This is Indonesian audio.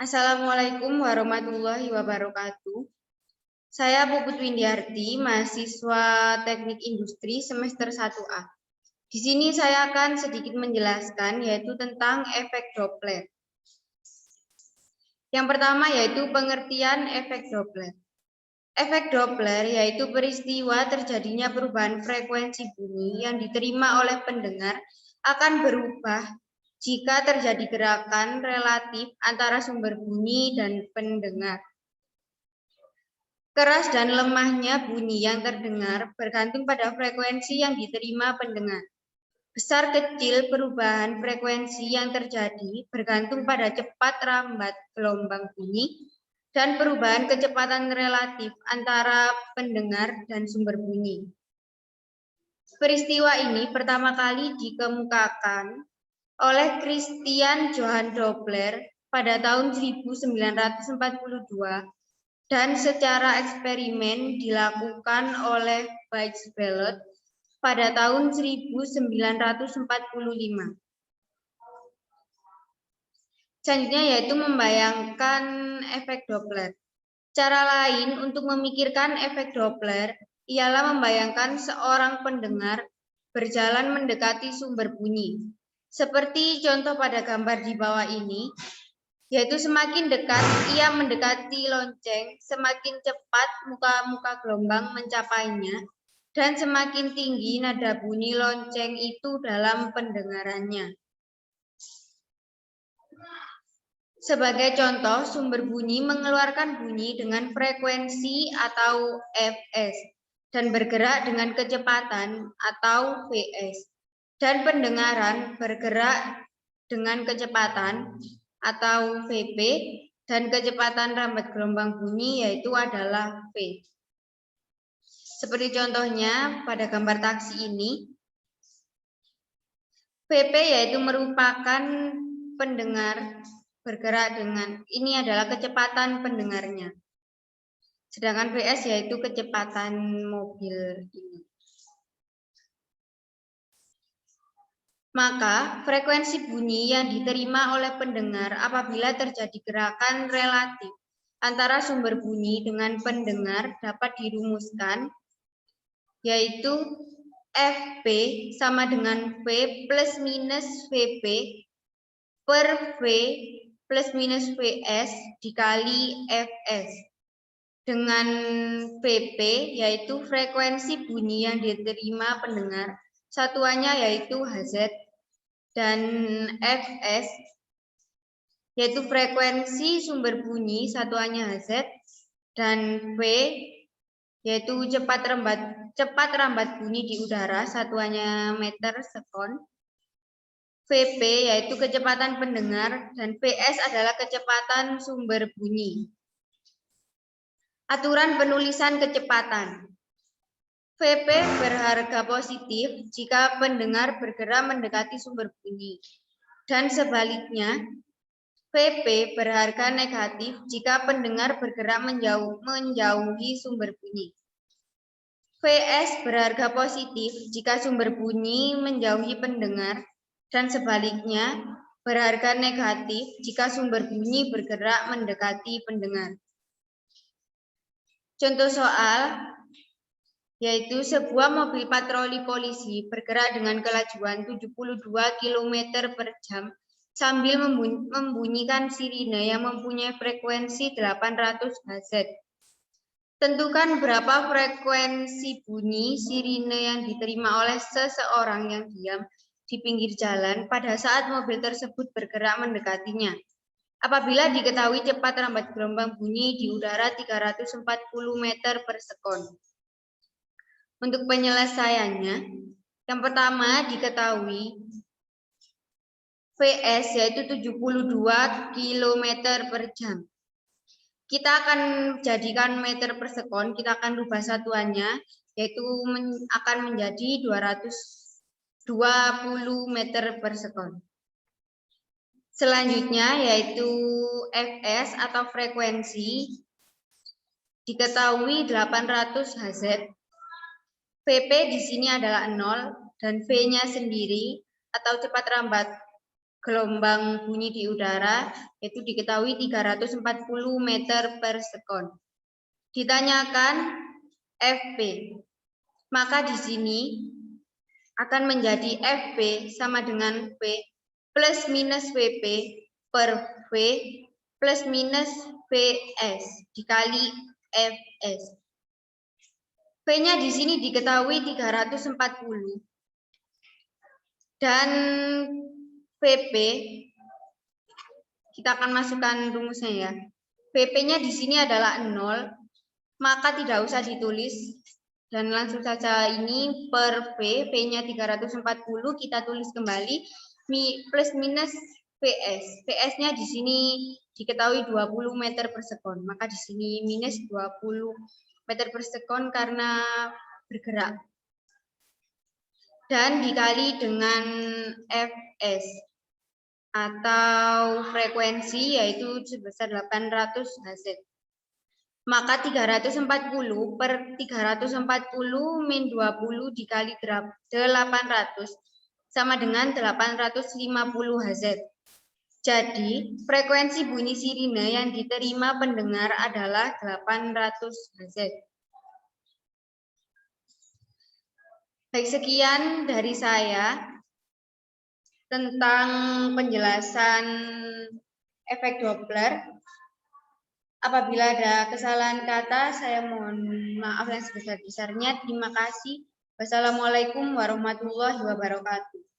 Assalamualaikum warahmatullahi wabarakatuh. Saya Puput Windiarti, mahasiswa Teknik Industri semester 1A. Di sini saya akan sedikit menjelaskan yaitu tentang efek Doppler. Yang pertama yaitu pengertian efek Doppler. Efek Doppler yaitu peristiwa terjadinya perubahan frekuensi bunyi yang diterima oleh pendengar akan berubah jika terjadi gerakan relatif antara sumber bunyi dan pendengar. Keras dan lemahnya bunyi yang terdengar bergantung pada frekuensi yang diterima pendengar. Besar kecil perubahan frekuensi yang terjadi bergantung pada cepat lambat gelombang bunyi dan perubahan kecepatan relatif antara pendengar dan sumber bunyi. Peristiwa ini pertama kali dikemukakan oleh Christian Johann Doppler pada tahun 1942 dan secara eksperimen dilakukan oleh Weisbeld pada tahun 1945. Selanjutnya yaitu membayangkan efek Doppler. Cara lain untuk memikirkan efek Doppler ialah membayangkan seorang pendengar berjalan mendekati sumber bunyi. Seperti contoh pada gambar di bawah ini, yaitu semakin dekat ia mendekati lonceng, semakin cepat muka-muka gelombang mencapainya, dan semakin tinggi nada bunyi lonceng itu dalam pendengarannya. Sebagai contoh, sumber bunyi mengeluarkan bunyi dengan frekuensi atau Fs dan bergerak dengan kecepatan atau Vs, dan pendengaran bergerak dengan kecepatan atau Vp dan kecepatan rambat gelombang bunyi yaitu adalah V. Seperti contohnya pada gambar taksi ini, Vp yaitu merupakan pendengar bergerak dengan, ini adalah kecepatan pendengarnya. Sedangkan Vs yaitu kecepatan mobil ini. Maka frekuensi bunyi yang diterima oleh pendengar apabila terjadi gerakan relatif antara sumber bunyi dengan pendengar dapat dirumuskan yaitu Fp sama dengan V plus minus Vp per V plus minus Vs dikali Fs. Dengan Vp yaitu frekuensi bunyi yang diterima pendengar, satuannya yaitu Hz, dan Fs yaitu frekuensi sumber bunyi, satuannya Hz, dan V yaitu cepat rambat bunyi di udara, satuannya meter sekon. Vp yaitu kecepatan pendengar, dan Vs adalah kecepatan sumber bunyi. Aturan penulisan kecepatan. Vp berharga positif jika pendengar bergerak mendekati sumber bunyi, dan sebaliknya Vp berharga negatif jika pendengar bergerak menjauhi sumber bunyi. Vs berharga positif jika sumber bunyi menjauhi pendengar, dan sebaliknya berharga negatif jika sumber bunyi bergerak mendekati pendengar. Contoh soal yaitu sebuah mobil patroli polisi bergerak dengan kelajuan 72 km per jam sambil membunyikan sirine yang mempunyai frekuensi 800 Hz. Tentukan berapa frekuensi bunyi sirine yang diterima oleh seseorang yang diam di pinggir jalan pada saat mobil tersebut bergerak mendekatinya. Apabila diketahui cepat rambat gelombang bunyi di udara 340 meter per sekon. Untuk penyelesaiannya, yang pertama diketahui Vs yaitu 72 km per jam. Kita akan jadikan meter per sekon, kita akan rubah satuannya, yaitu akan menjadi 220 meter per sekon. Selanjutnya yaitu Fs atau frekuensi diketahui 800 Hz. Vp di sini adalah 0 dan V-nya sendiri atau cepat rambat gelombang bunyi di udara, yaitu diketahui 340 meter per sekon. Ditanyakan FP, maka di sini akan menjadi FP sama dengan V plus minus VP per V plus minus VS dikali FS. V-nya di sini diketahui 340 dan VP kita akan masukkan rumusnya ya. VP-nya di sini adalah 0, maka tidak usah ditulis dan langsung saja ini per V, V-nya 340 kita tulis kembali plus minus VS. VS-nya di sini diketahui 20 meter per sekon, maka di sini minus 20 meter per sekon karena bergerak. Dan dikali dengan Fs atau frekuensi yaitu sebesar 800 Hz. Maka 340 per 340 min 20 dikali 800 sama dengan 850 Hz. Jadi frekuensi bunyi sirine yang diterima pendengar adalah 800 Hz. Baik, sekian dari saya tentang penjelasan efek Doppler. Apabila ada kesalahan kata, saya mohon maaf yang sebesar-besarnya. Terima kasih. Wassalamualaikum warahmatullahi wabarakatuh.